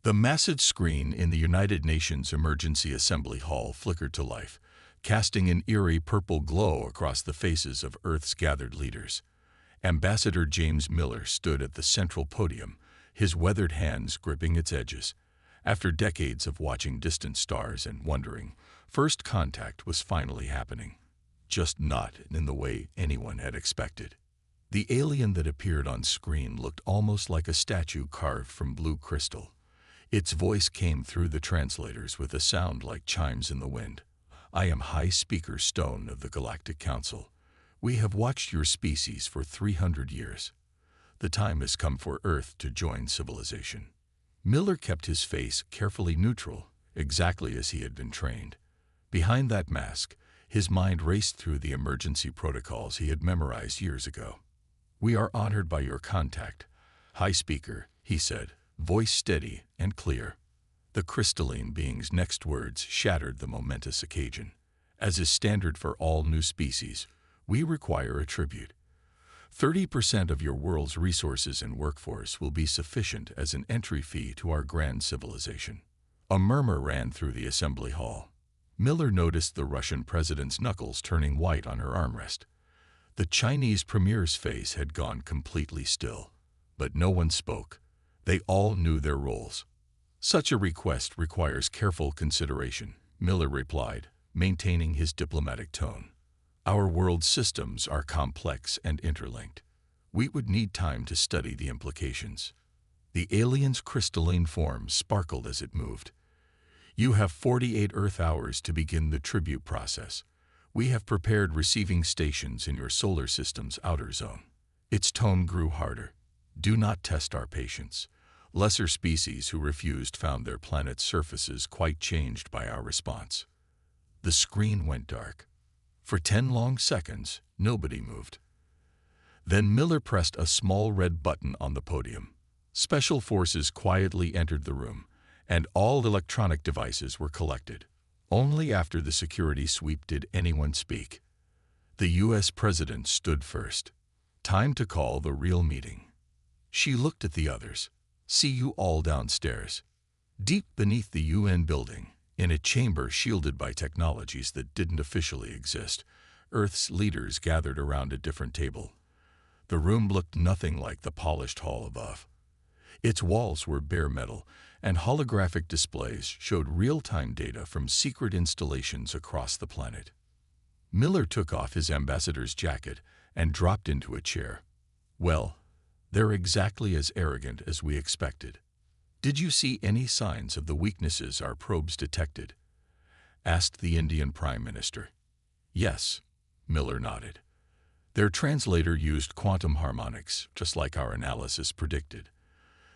The massive screen in the United Nations Emergency Assembly Hall flickered to life, casting an eerie purple glow across the faces of Earth's gathered leaders. Ambassador James Miller stood at the central podium, his weathered hands gripping its edges. After decades of watching distant stars and wondering, first contact was finally happening. Just not in the way anyone had expected. The alien that appeared on screen looked almost like a statue carved from blue crystal. Its voice came through the translators with a sound like chimes in the wind. "I am High Speaker Stone of the Galactic Council. We have watched your species for 300 years. The time has come for Earth to join civilization." Miller kept his face carefully neutral, exactly as he had been trained. Behind that mask, his mind raced through the emergency protocols he had memorized years ago. "We are honored by your contact, High Speaker," he said, voice steady and clear. The crystalline being's next words shattered the momentous occasion. "As is standard for all new species, we require a tribute. 30% of your world's resources and workforce will be sufficient as an entry fee to our grand civilization." A murmur ran through the assembly hall. Miller noticed the Russian president's knuckles turning white on her armrest. The Chinese premier's face had gone completely still, but no one spoke. They all knew their roles. "Such a request requires careful consideration," Miller replied, maintaining his diplomatic tone. "Our world systems are complex and interlinked. We would need time to study the implications." The alien's crystalline form sparkled as it moved. "You have 48 Earth hours to begin the tribute process. We have prepared receiving stations in your solar system's outer zone." Its tone grew harder. "Do not test our patience. Lesser species who refused found their planet's surfaces quite changed by our response." The screen went dark. For 10 long seconds, nobody moved. Then Miller pressed a small red button on the podium. Special forces quietly entered the room, and all electronic devices were collected. Only after the security sweep did anyone speak. The U.S. President stood first. "Time to call the real meeting." She looked at the others. "See you all downstairs." Deep beneath the UN building, in a chamber shielded by technologies that didn't officially exist, Earth's leaders gathered around a different table. The room looked nothing like the polished hall above. Its walls were bare metal, and holographic displays showed real-time data from secret installations across the planet. Miller took off his ambassador's jacket and dropped into a chair. "Well, they're exactly as arrogant as we expected." "Did you see any signs of the weaknesses our probes detected?" asked the Indian Prime Minister. "Yes," Miller nodded. "Their translator used quantum harmonics, just like our analysis predicted.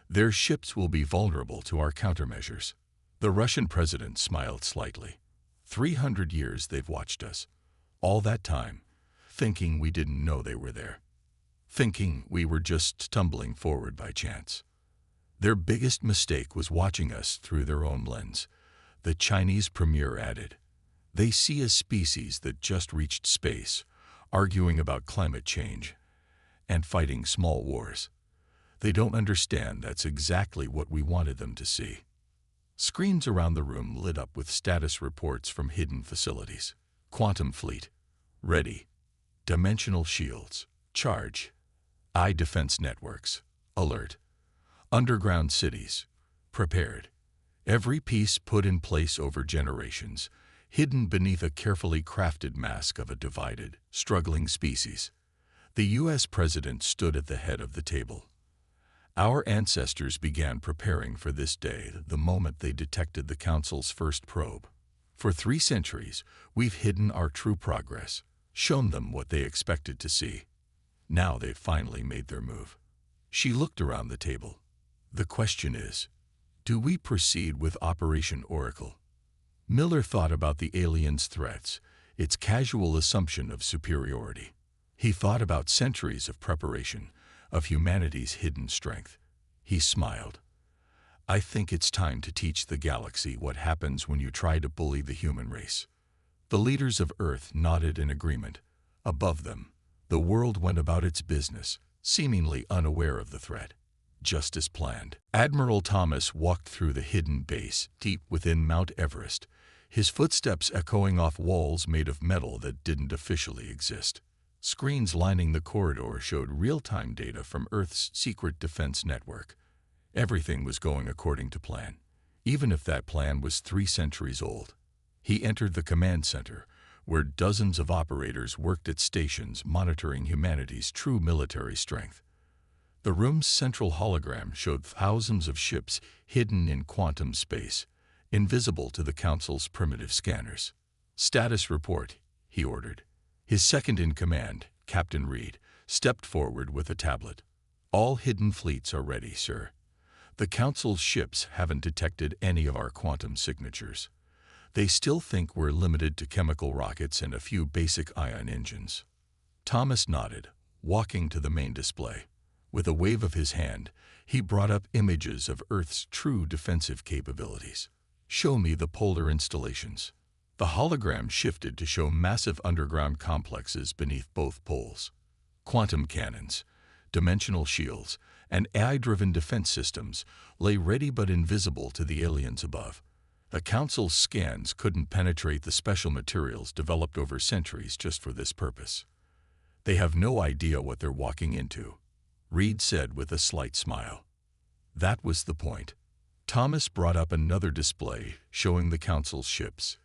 Their ships will be vulnerable to our countermeasures." The Russian president smiled slightly. 300 years they've watched us. All that time, thinking we didn't know they were there. Thinking we were just stumbling forward by chance. Their biggest mistake was watching us through their own lens," the Chinese premier added. "They see a species that just reached space, arguing about climate change, and fighting small wars. They don't understand that's exactly what we wanted them to see." Screens around the room lit up with status reports from hidden facilities. "Quantum fleet. Ready. Dimensional shields. Charge. Eye defense networks. Alert. Underground cities. Prepared. Every piece put in place over generations, hidden beneath a carefully crafted mask of a divided, struggling species." The U.S. president stood at the head of the table. "Our ancestors began preparing for this day the moment they detected the Council's first probe. For 3 centuries, we've hidden our true progress, shown them what they expected to see. Now they've finally made their move." She looked around the table. "The question is, do we proceed with Operation Oracle?" Miller thought about the aliens' threats, its casual assumption of superiority. He thought about centuries of preparation, of humanity's hidden strength. He smiled. "I think it's time to teach the galaxy what happens when you try to bully the human race." The leaders of Earth nodded in agreement. Above them, the world went about its business, seemingly unaware of the threat. just as planned. Admiral Thomas walked through the hidden base, deep within Mount Everest, his footsteps echoing off walls made of metal that didn't officially exist. Screens lining the corridor showed real-time data from Earth's secret defense network. Everything was going according to plan, even if that plan was 3 centuries old. He entered the command center, where dozens of operators worked at stations monitoring humanity's true military strength. The room's central hologram showed thousands of ships hidden in quantum space, invisible to the Council's primitive scanners. "Status report," he ordered. His second-in-command, Captain Reed, stepped forward with a tablet. "All hidden fleets are ready, sir. The Council's ships haven't detected any of our quantum signatures. They still think we're limited to chemical rockets and a few basic ion engines." Thomas nodded, walking to the main display. With a wave of his hand, he brought up images of Earth's true defensive capabilities. "Show me the polar installations." The hologram shifted to show massive underground complexes beneath both poles. Quantum cannons, dimensional shields, and AI-driven defense systems lay ready but invisible to the aliens above. The Council's scans couldn't penetrate the special materials developed over centuries just for this purpose. "They have no idea what they're walking into," Reed said with a slight smile. That was the point. Thomas brought up another display showing the Council's ships.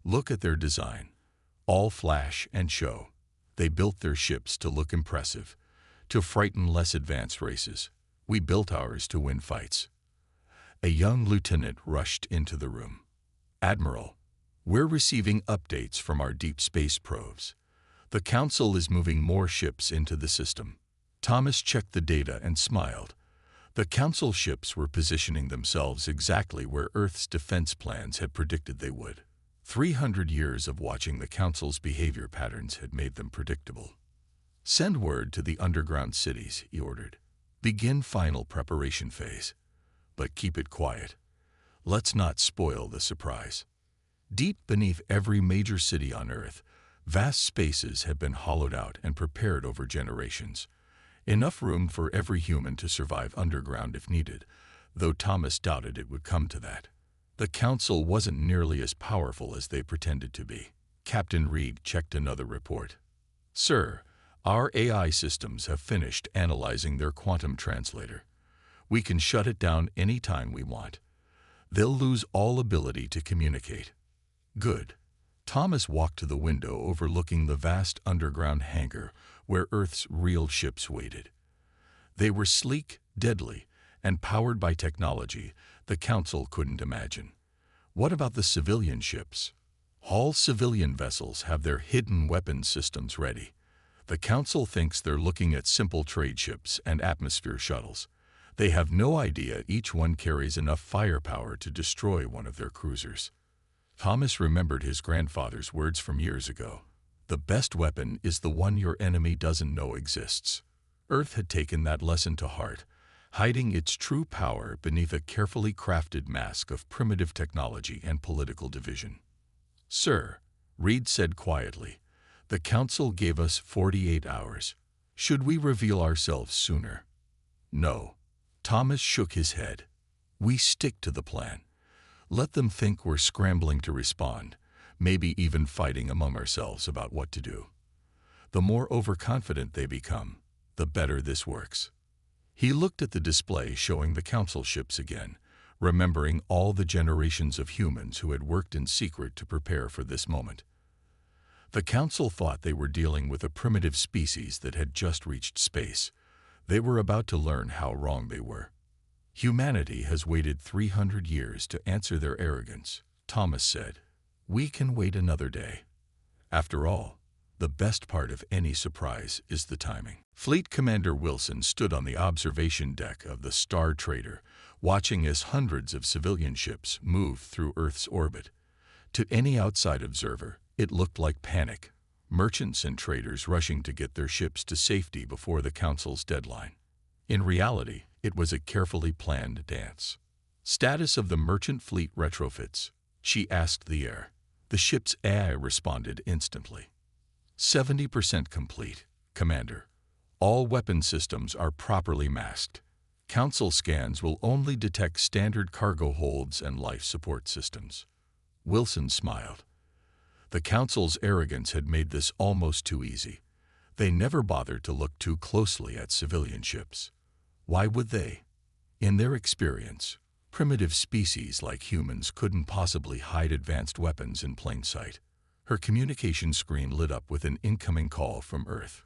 "Look at their design. All flash and show. They built their ships to look impressive, to frighten less advanced races. We built ours to win fights." A young lieutenant rushed into the room. "Admiral, we're receiving updates from our deep space probes. The Council is moving more ships into the system." Thomas checked the data and smiled. The Council ships were positioning themselves exactly where Earth's defense plans had predicted they would. 300 years of watching the Council's behavior patterns had made them predictable. "Send word to the underground cities," he ordered. "Begin final preparation phase. But keep it quiet. Let's not spoil the surprise." Deep beneath every major city on Earth, vast spaces had been hollowed out and prepared over generations. Enough room for every human to survive underground if needed, though Thomas doubted it would come to that. The Council wasn't nearly as powerful as they pretended to be. Captain Reed checked another report. "Sir, our AI systems have finished analyzing their quantum translator. We can shut it down any time we want. They'll lose all ability to communicate." "Good." Thomas walked to the window overlooking the vast underground hangar where Earth's real ships waited. They were sleek, deadly, and powered by technology the Council couldn't imagine. What about the civilian ships? All civilian vessels have their hidden weapons systems ready. The Council thinks they're looking at simple trade ships and atmosphere shuttles. They have no idea each one carries enough firepower to destroy one of their cruisers. Thomas remembered his grandfather's words from years ago. "The best weapon is the one your enemy doesn't know exists." Earth had taken that lesson to heart, hiding its true power beneath a carefully crafted mask of primitive technology and political division. "Sir," Reed said quietly, "the Council gave us 48 hours. Should we reveal ourselves sooner?" "No." Thomas shook his head. "We stick to the plan. Let them think we're scrambling to respond, maybe even fighting among ourselves about what to do. The more overconfident they become, the better this works." He looked at the display showing the Council ships again, remembering all the generations of humans who had worked in secret to prepare for this moment. The Council thought they were dealing with a primitive species that had just reached space. They were about to learn how wrong they were. "Humanity has waited 300 years to answer their arrogance," Thomas said. "We can wait another day. After all, the best part of any surprise is the timing." Fleet Commander Wilson stood on the observation deck of the Star Trader, watching as hundreds of civilian ships moved through Earth's orbit. To any outside observer, it looked like panic. Merchants and traders rushing to get their ships to safety before the Council's deadline. In reality, it was a carefully planned dance. "Status of the merchant fleet retrofits," she asked the air. The ship's AI responded instantly. 70% complete, Commander. All weapon systems are properly masked. Council scans will only detect standard cargo holds and life support systems. Wilson smiled. The Council's arrogance had made this almost too easy. They never bothered to look too closely at civilian ships. Why would they? In their experience, primitive species like humans couldn't possibly hide advanced weapons in plain sight. Her communication screen lit up with an incoming call from Earth.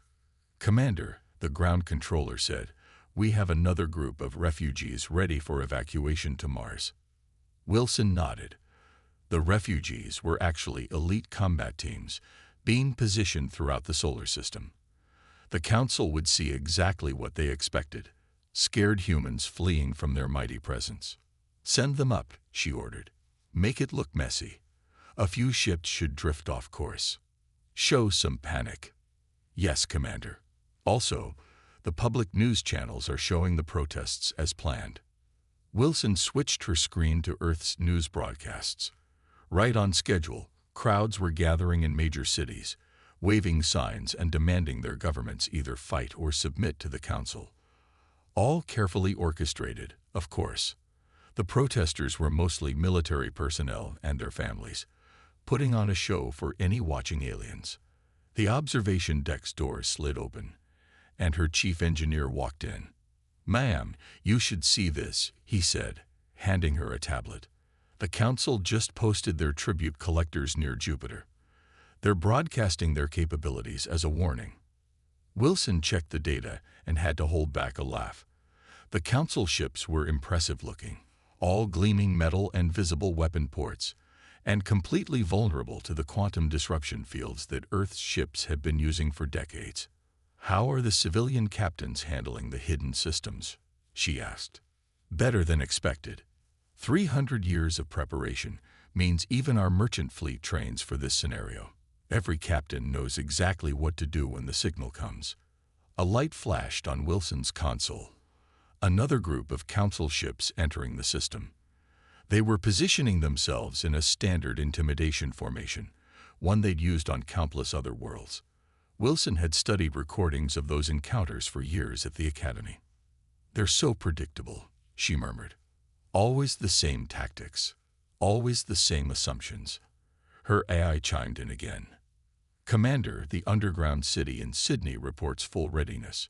"Commander," the ground controller said, "we have another group of refugees ready for evacuation to Mars." Wilson nodded. The refugees were actually elite combat teams being positioned throughout the solar system. The Council would see exactly what they expected: scared humans fleeing from their mighty presence. "Send them up," she ordered. "Make it look messy. A few ships should drift off course. Show some panic." "Yes, Commander." Also, the public news channels are showing the protests as planned. Wilson switched her screen to Earth's news broadcasts. Right on schedule, crowds were gathering in major cities, waving signs and demanding their governments either fight or submit to the Council. All carefully orchestrated, of course. The protesters were mostly military personnel and their families, putting on a show for any watching aliens. The observation deck's door slid open, and her chief engineer walked in. "Ma'am, you should see this," he said, handing her a tablet. "The Council just posted their tribute collectors near Jupiter. They're broadcasting their capabilities as a warning." Wilson checked the data and had to hold back a laugh. The Council ships were impressive looking, all gleaming metal and visible weapon ports, and completely vulnerable to the quantum disruption fields that Earth's ships have been using for decades. "How are the civilian captains handling the hidden systems?" she asked. "Better than expected. 300 years of preparation means even our merchant fleet trains for this scenario. Every captain knows exactly what to do when the signal comes." A light flashed on Wilson's console. Another group of Council ships entering the system. They were positioning themselves in a standard intimidation formation, one they'd used on countless other worlds. Wilson had studied recordings of those encounters for years at the Academy. "They're so predictable," she murmured. "Always the same tactics, always the same assumptions." Her AI chimed in again. "Commander, the underground city in Sydney reports full readiness.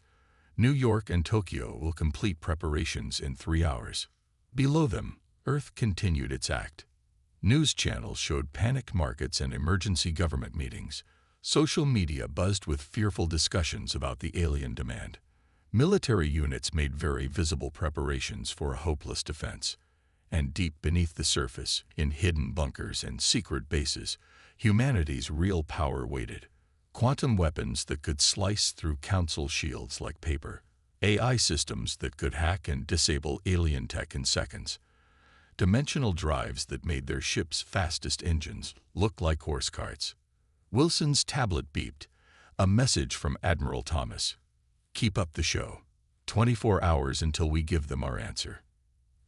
New York and Tokyo will complete preparations in 3 hours." Below them, Earth continued its act. News channels showed panicked markets and emergency government meetings. Social media buzzed with fearful discussions about the alien demand. Military units made very visible preparations for a hopeless defense. And deep beneath the surface, in hidden bunkers and secret bases, humanity's real power waited. Quantum weapons that could slice through Council shields like paper. AI systems that could hack and disable alien tech in seconds. Dimensional drives that made their ship's fastest engines look like horse carts. Wilson's tablet beeped. A message from Admiral Thomas. "Keep up the show. 24 hours until we give them our answer."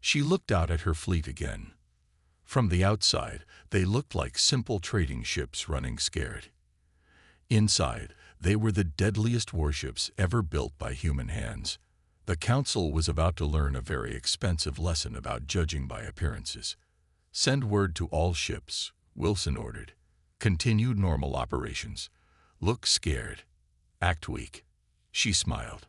She looked out at her fleet again. From the outside, they looked like simple trading ships running scared. Inside, they were the deadliest warships ever built by human hands. The Council was about to learn a very expensive lesson about judging by appearances. "Send word to all ships," Wilson ordered. "Continue normal operations. Look scared. Act weak." She smiled.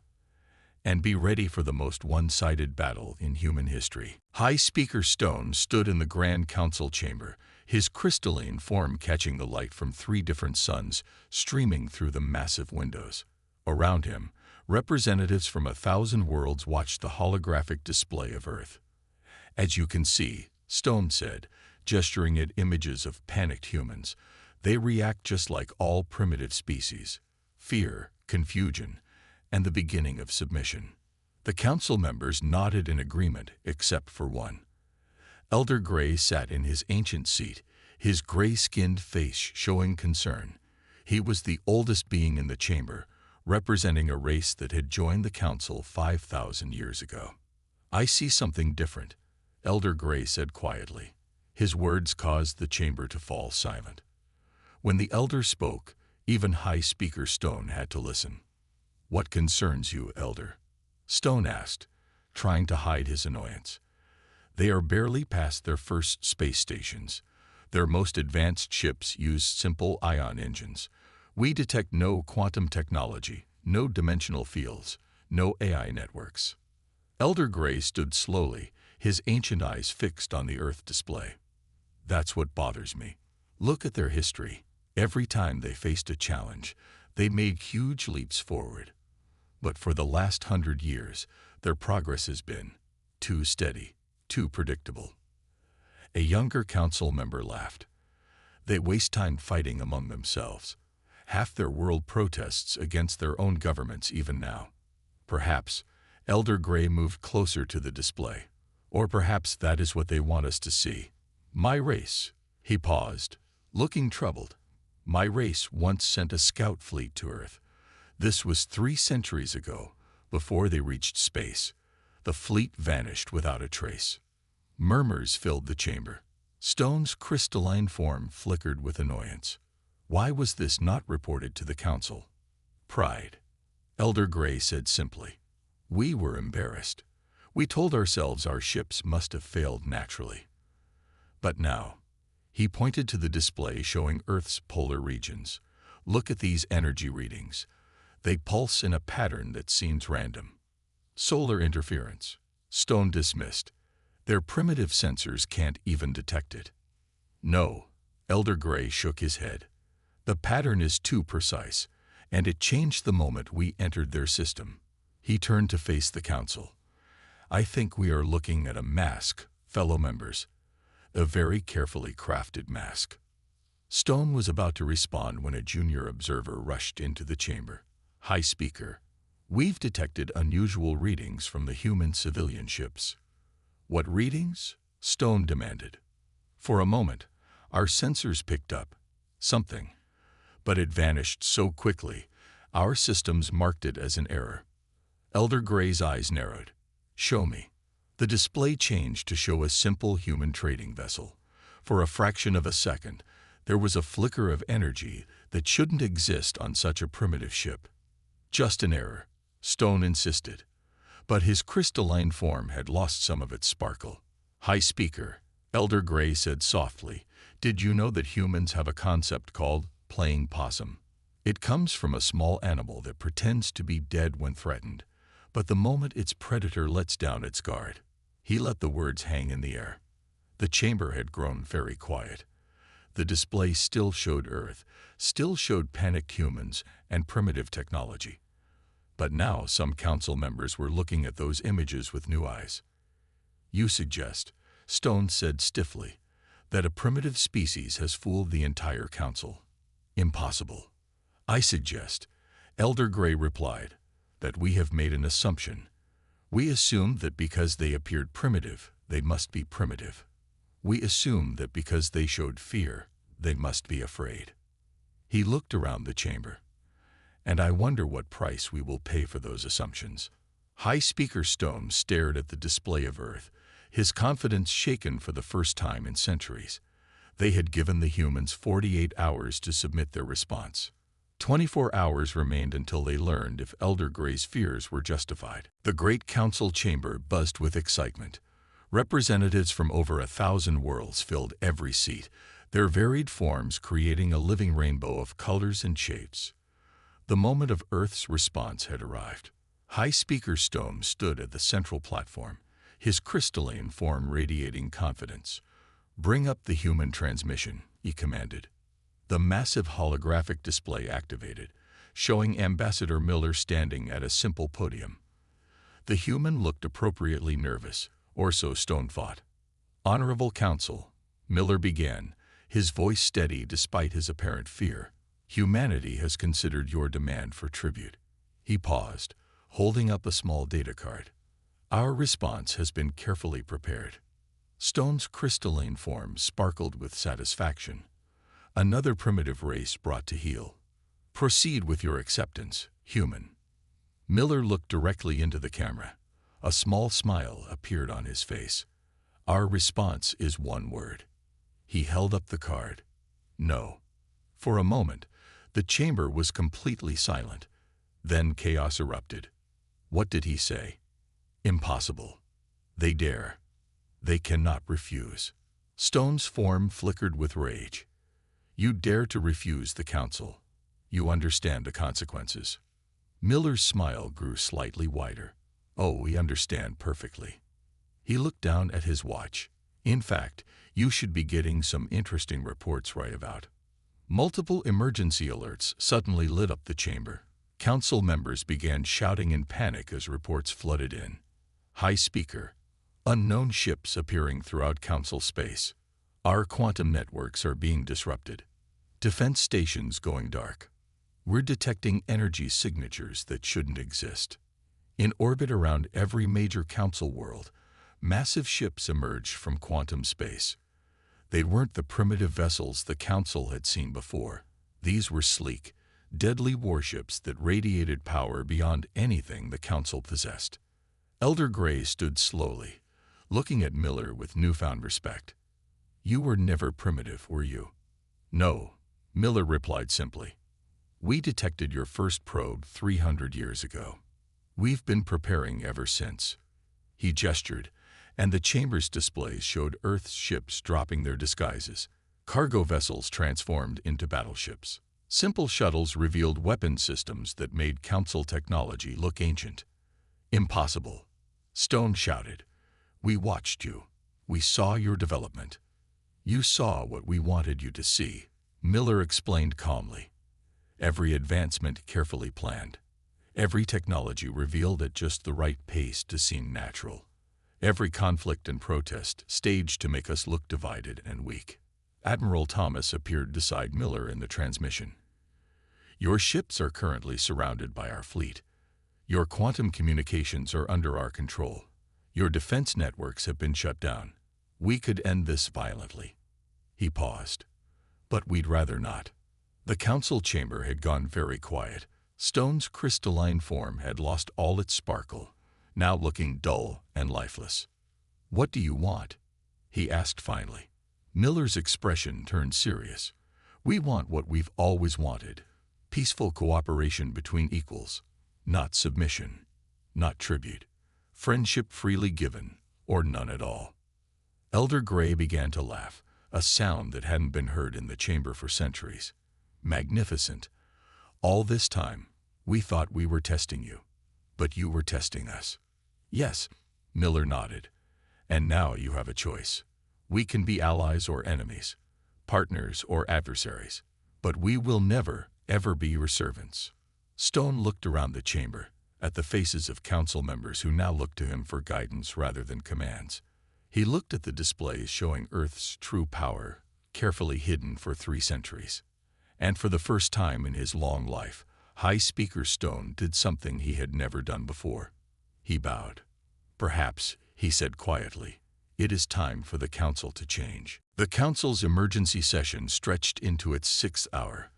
"And be ready for the most one-sided battle in human history." High Speaker Stone stood in the Grand Council chamber, his crystalline form catching the light from 3 different suns streaming through the massive windows. Around him, representatives from 1,000 worlds watched the holographic display of Earth. "As you can see," Stone said, gesturing at images of panicked humans, "they react just like all primitive species. Fear, confusion, and the beginning of submission." The Council members nodded in agreement, except for one. Elder Gray sat in his ancient seat, his gray-skinned face showing concern. He was the oldest being in the chamber, representing a race that had joined the Council 5,000 years ago. "I see something different," Elder Gray said quietly. His words caused the chamber to fall silent. When the Elder spoke, even High Speaker Stone had to listen. "What concerns you, Elder?" Stone asked, trying to hide his annoyance. They are barely past their first space stations. Their most advanced ships use simple ion engines. We detect no quantum technology, no dimensional fields, no AI networks. Elder Gray stood slowly, his ancient eyes fixed on the Earth display. That's what bothers me. Look at their history. Every time they faced a challenge, they made huge leaps forward. But for the last 100 years, their progress has been too steady, too predictable. A younger council member laughed. They waste time fighting among themselves. Half their world protests against their own governments even now. Perhaps Elder Gray moved closer to the display. Or perhaps that is what they want us to see. My race. He paused, looking troubled. My race once sent a scout fleet to Earth. This was 3 centuries ago, before they reached space. The fleet vanished without a trace. Murmurs filled the chamber. Stone's crystalline form flickered with annoyance. Why was this not reported to the council? Pride. Elder Gray said simply. We were embarrassed. We told ourselves our ships must have failed naturally. But now, he pointed to the display showing Earth's polar regions. Look at these energy readings. They pulse in a pattern that seems random. Solar interference. Stone dismissed. Their primitive sensors can't even detect it. No, Elder Gray shook his head. The pattern is too precise, and it changed the moment we entered their system. He turned to face the council. I think we are looking at a mask, fellow members. A very carefully crafted mask. Stone was about to respond when a junior observer rushed into the chamber. High Speaker, we've detected unusual readings from the human civilian ships. What readings? Stone demanded. For a moment, our sensors picked up something, but it vanished so quickly, our systems marked it as an error. Elder Gray's eyes narrowed. Show me. The display changed to show a simple human trading vessel. For a fraction of a second, there was a flicker of energy that shouldn't exist on such a primitive ship. Just an error, Stone insisted. But his crystalline form had lost some of its sparkle. High Speaker, Elder Gray said softly, did you know that humans have a concept called playing possum? It comes from a small animal that pretends to be dead when threatened, but the moment its predator lets down its guard. He let the words hang in the air. The chamber had grown very quiet. The display still showed Earth, still showed panicked humans and primitive technology. But now some council members were looking at those images with new eyes. You suggest, Stone said stiffly, that a primitive species has fooled the entire council. Impossible. I suggest, Elder Gray replied, that we have made an assumption. We assumed that because they appeared primitive, they must be primitive. We assumed that because they showed fear, they must be afraid. He looked around the chamber. And I wonder what price we will pay for those assumptions. High Speaker Stone stared at the display of Earth, his confidence shaken for the first time in centuries. They had given the humans 48 hours to submit their response. 24 hours remained until they learned if Elder Gray's fears were justified. The great council chamber buzzed with excitement. Representatives from over 1,000 worlds filled every seat, their varied forms creating a living rainbow of colors and shapes. The moment of Earth's response had arrived. High Speaker Stone stood at the central platform, his crystalline form radiating confidence. Bring up the human transmission, he commanded. The massive holographic display activated, showing Ambassador Miller standing at a simple podium. The human looked appropriately nervous, or so Stone thought. Honorable Council, Miller began, his voice steady despite his apparent fear. Humanity has considered your demand for tribute. He paused, holding up a small data card. Our response has been carefully prepared. Stone's crystalline form sparkled with satisfaction. Another primitive race brought to heel. Proceed with your acceptance, human. Miller looked directly into the camera. A small smile appeared on his face. Our response is one word. He held up the card. No. For a moment, the chamber was completely silent. Then chaos erupted. What did he say? Impossible. They dare. They cannot refuse. Stone's form flickered with rage. You dare to refuse the council. You understand the consequences. Miller's smile grew slightly wider. Oh, we understand perfectly. He looked down at his watch. In fact, you should be getting some interesting reports right about. Multiple emergency alerts suddenly lit up the chamber. Council members began shouting in panic as reports flooded in. High speaker. Unknown ships appearing throughout council space. Our quantum networks are being disrupted. Defense stations going dark. We're detecting energy signatures that shouldn't exist. In orbit around every major council world, massive ships emerged from quantum space. They weren't the primitive vessels the council had seen before. These were sleek, deadly warships that radiated power beyond anything the council possessed. Elder Gray stood slowly, looking at Miller with newfound respect. You were never primitive, were you? No, Miller replied simply. We detected your first probe 300 years ago. We've been preparing ever since. He gestured, and the chamber's displays showed Earth's ships dropping their disguises. Cargo vessels transformed into battleships. Simple shuttles revealed weapon systems that made council technology look ancient. Impossible. Stone shouted. We watched you. We saw your development. You saw what we wanted you to see, Miller explained calmly. Every advancement carefully planned. Every technology revealed at just the right pace to seem natural. Every conflict and protest staged to make us look divided and weak. Admiral Thomas appeared beside Miller in the transmission. Your ships are currently surrounded by our fleet. Your quantum communications are under our control. Your defense networks have been shut down. We could end this violently. He paused. But we'd rather not. The council chamber had gone very quiet. Stone's crystalline form had lost all its sparkle, now looking dull and lifeless. What do you want? He asked finally. Miller's expression turned serious. We want what we've always wanted. Peaceful cooperation between equals. Not submission. Not tribute. Friendship freely given, or none at all. Elder Gray began to laugh, a sound that hadn't been heard in the chamber for centuries. Magnificent. All this time, we thought we were testing you, but you were testing us. Yes, Miller nodded. And now you have a choice. We can be allies or enemies, partners or adversaries, but we will never, ever be your servants. Stone looked around the chamber, at the faces of council members who now looked to him for guidance rather than commands. He looked at the displays showing Earth's true power, carefully hidden for 3 centuries. And for the first time in his long life, High Speaker Stone did something he had never done before. He bowed. Perhaps, he said quietly, it is time for the council to change. The council's emergency session stretched into its 6th hour.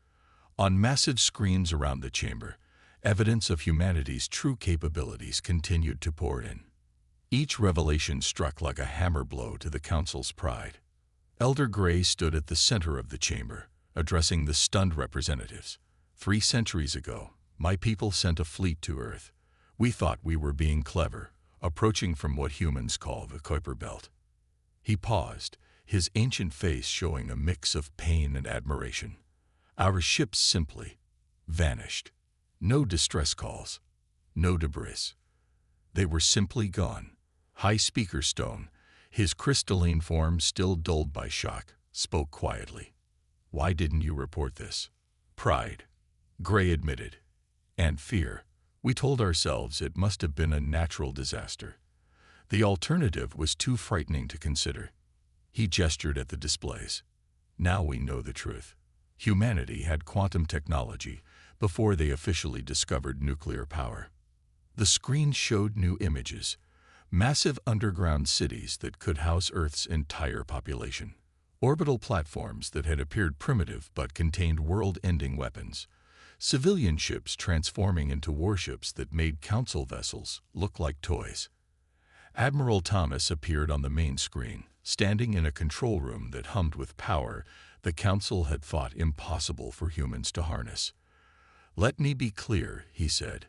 On massive screens around the chamber, evidence of humanity's true capabilities continued to pour in. Each revelation struck like a hammer blow to the council's pride. Elder Gray stood at the center of the chamber, addressing the stunned representatives. 3 centuries ago, my people sent a fleet to Earth. We thought we were being clever, approaching from what humans call the Kuiper Belt. He paused, his ancient face showing a mix of pain and admiration. Our ships simply vanished. No distress calls, no debris. They were simply gone. High Speaker Stone, his crystalline form still dulled by shock, spoke quietly. Why didn't you report this? Pride, Gray admitted, and fear. We told ourselves it must have been a natural disaster. The alternative was too frightening to consider. He gestured at the displays. Now we know the truth. Humanity had quantum technology before they officially discovered nuclear power. The screen showed new images, massive underground cities that could house Earth's entire population, orbital platforms that had appeared primitive but contained world-ending weapons, civilian ships transforming into warships that made council vessels look like toys. Admiral Thomas appeared on the main screen, standing in a control room that hummed with power the council had thought impossible for humans to harness. Let me be clear, he said.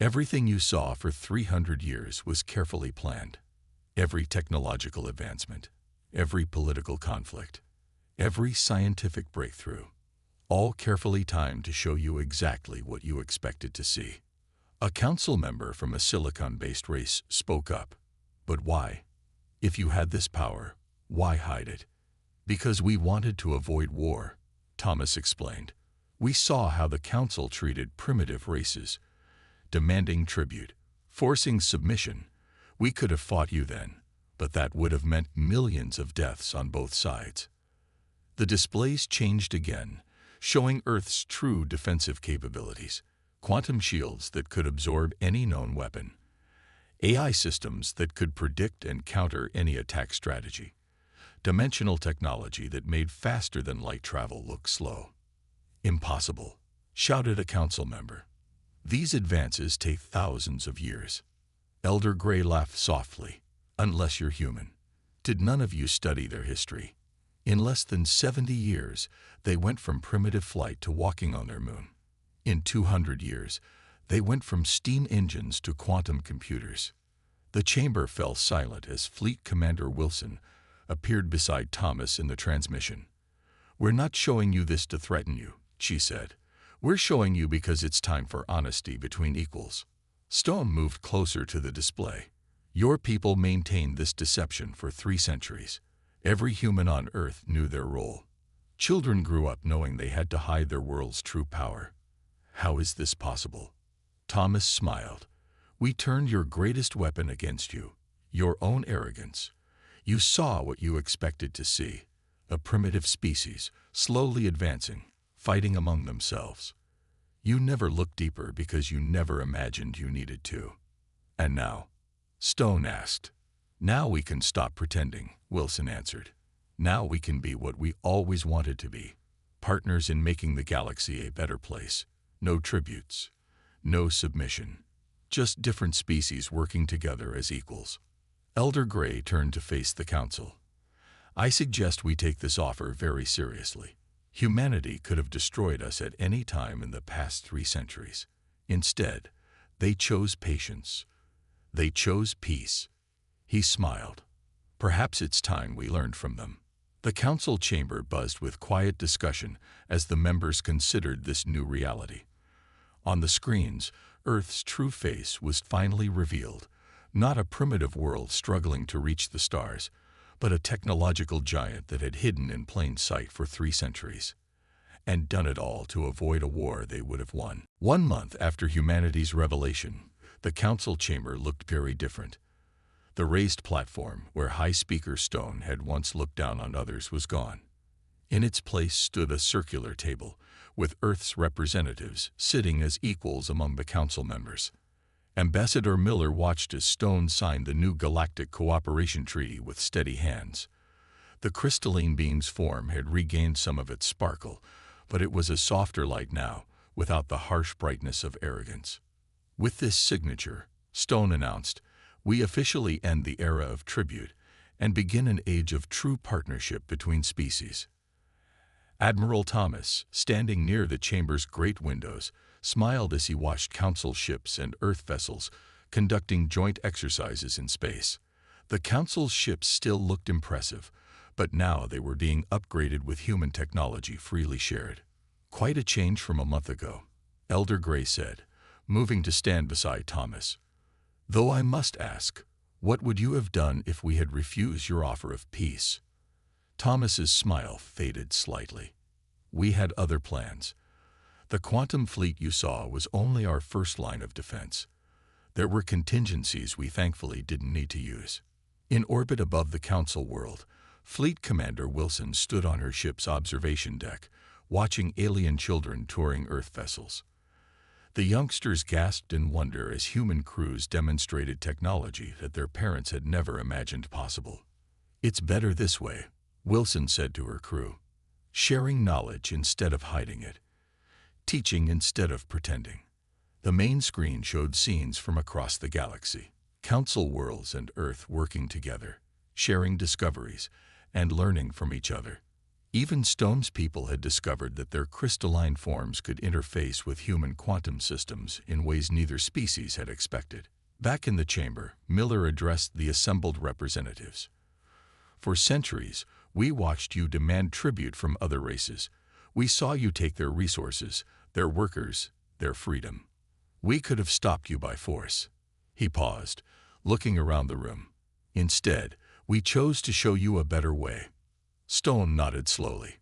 Everything you saw for 300 years was carefully planned. Every technological advancement, every political conflict, every scientific breakthrough, all carefully timed to show you exactly what you expected to see. A council member from a silicon-based race spoke up. But why? If you had this power, why hide it? Because we wanted to avoid war, Thomas explained. We saw how the council treated primitive races, demanding tribute, forcing submission. We could have fought you then, but that would have meant millions of deaths on both sides. The displays changed again, showing Earth's true defensive capabilities. Quantum shields that could absorb any known weapon. AI systems that could predict and counter any attack strategy. Dimensional technology that made faster-than-light travel look slow. Impossible, shouted a council member. These advances take thousands of years. Elder Gray laughed softly. Unless you're human. Did none of you study their history? In less than 70 years, they went from primitive flight to walking on their moon. In 200 years, they went from steam engines to quantum computers. The chamber fell silent as Fleet Commander Wilson appeared beside Thomas in the transmission. We're not showing you this to threaten you, she said. We're showing you because it's time for honesty between equals. Stone moved closer to the display. Your people maintained this deception for 3 centuries. Every human on Earth knew their role. Children grew up knowing they had to hide their world's true power. How is this possible? Thomas smiled. We turned your greatest weapon against you, your own arrogance. You saw what you expected to see, a primitive species, slowly advancing, fighting among themselves. You never looked deeper because you never imagined you needed to. And now? Stone asked. Now we can stop pretending, Wilson answered. Now we can be what we always wanted to be, partners in making the galaxy a better place. No tributes, no submission, just different species working together as equals. Elder Gray turned to face the council. I suggest we take this offer very seriously. Humanity could have destroyed us at any time in the past 3 centuries. Instead, they chose patience. They chose peace. He smiled. Perhaps it's time we learned from them. The council chamber buzzed with quiet discussion as the members considered this new reality. On the screens, Earth's true face was finally revealed, not a primitive world struggling to reach the stars, but a technological giant that had hidden in plain sight for 3 centuries, and done it all to avoid a war they would have won. 1 month after humanity's revelation, the council chamber looked very different. The raised platform, where High Speaker Stone had once looked down on others, was gone. In its place stood a circular table, with Earth's representatives sitting as equals among the council members. Ambassador Miller watched as Stone signed the new Galactic Cooperation Treaty with steady hands. The crystalline being's form had regained some of its sparkle, but it was a softer light now, without the harsh brightness of arrogance. With this signature, Stone announced, we officially end the era of tribute and begin an age of true partnership between species. Admiral Thomas, standing near the chamber's great windows, smiled as he watched council ships and Earth vessels conducting joint exercises in space. The council's ships still looked impressive, but now they were being upgraded with human technology freely shared. Quite a change from a month ago, Elder Gray said, moving to stand beside Thomas. Though I must ask, what would you have done if we had refused your offer of peace? Thomas's smile faded slightly. We had other plans. The quantum fleet you saw was only our first line of defense. There were contingencies we thankfully didn't need to use. In orbit above the council world, Fleet Commander Wilson stood on her ship's observation deck, watching alien children touring Earth vessels. The youngsters gasped in wonder as human crews demonstrated technology that their parents had never imagined possible. It's better this way, Wilson said to her crew. Sharing knowledge instead of hiding it. Teaching instead of pretending. The main screen showed scenes from across the galaxy. Council worlds and Earth working together, sharing discoveries, and learning from each other. Even Stone's people had discovered that their crystalline forms could interface with human quantum systems in ways neither species had expected. Back in the chamber, Miller addressed the assembled representatives. For centuries, we watched you demand tribute from other races. We saw you take their resources, their workers, their freedom. We could have stopped you by force. He paused, looking around the room. Instead, we chose to show you a better way. Stone nodded slowly.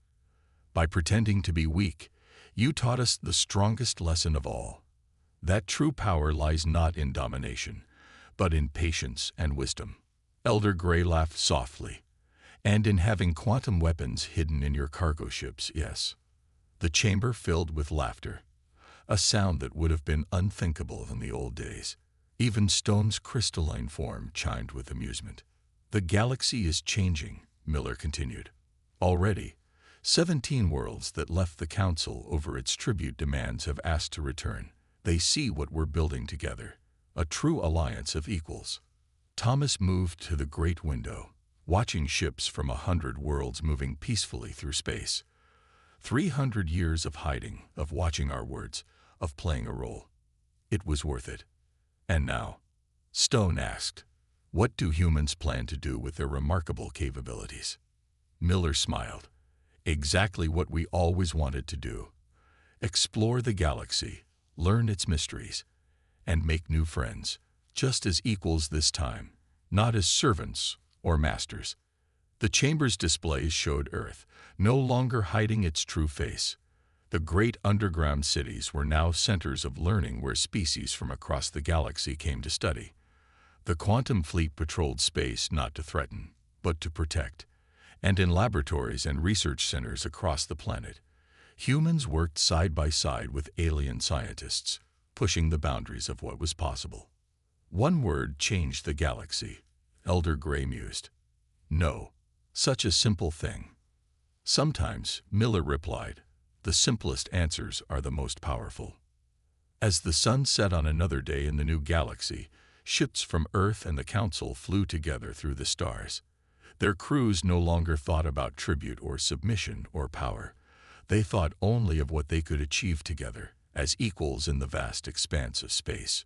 By pretending to be weak, you taught us the strongest lesson of all. That true power lies not in domination, but in patience and wisdom. Elder Gray laughed softly. And in having quantum weapons hidden in your cargo ships, yes. The chamber filled with laughter, a sound that would have been unthinkable in the old days. Even Stone's crystalline form chimed with amusement. The galaxy is changing, Miller continued. Already, 17 worlds that left the Council over its tribute demands have asked to return. They see what we're building together, a true alliance of equals. Thomas moved to the great window, watching ships from 100 worlds moving peacefully through space. 300 years of hiding, of watching our words, of playing a role. It was worth it. And now, Stone asked, what do humans plan to do with their remarkable capabilities? Miller smiled. Exactly what we always wanted to do. Explore the galaxy, learn its mysteries, and make new friends, just as equals this time, not as servants or masters. The chamber's displays showed Earth, no longer hiding its true face. The great underground cities were now centers of learning where species from across the galaxy came to study. The quantum fleet patrolled space not to threaten, but to protect. And in laboratories and research centers across the planet, humans worked side by side with alien scientists, pushing the boundaries of what was possible. One word changed the galaxy, Elder Gray mused. No, such a simple thing. Sometimes, Miller replied, the simplest answers are the most powerful. As the sun set on another day in the new galaxy, ships from Earth and the Council flew together through the stars. Their crews no longer thought about tribute or submission or power. They thought only of what they could achieve together, as equals in the vast expanse of space.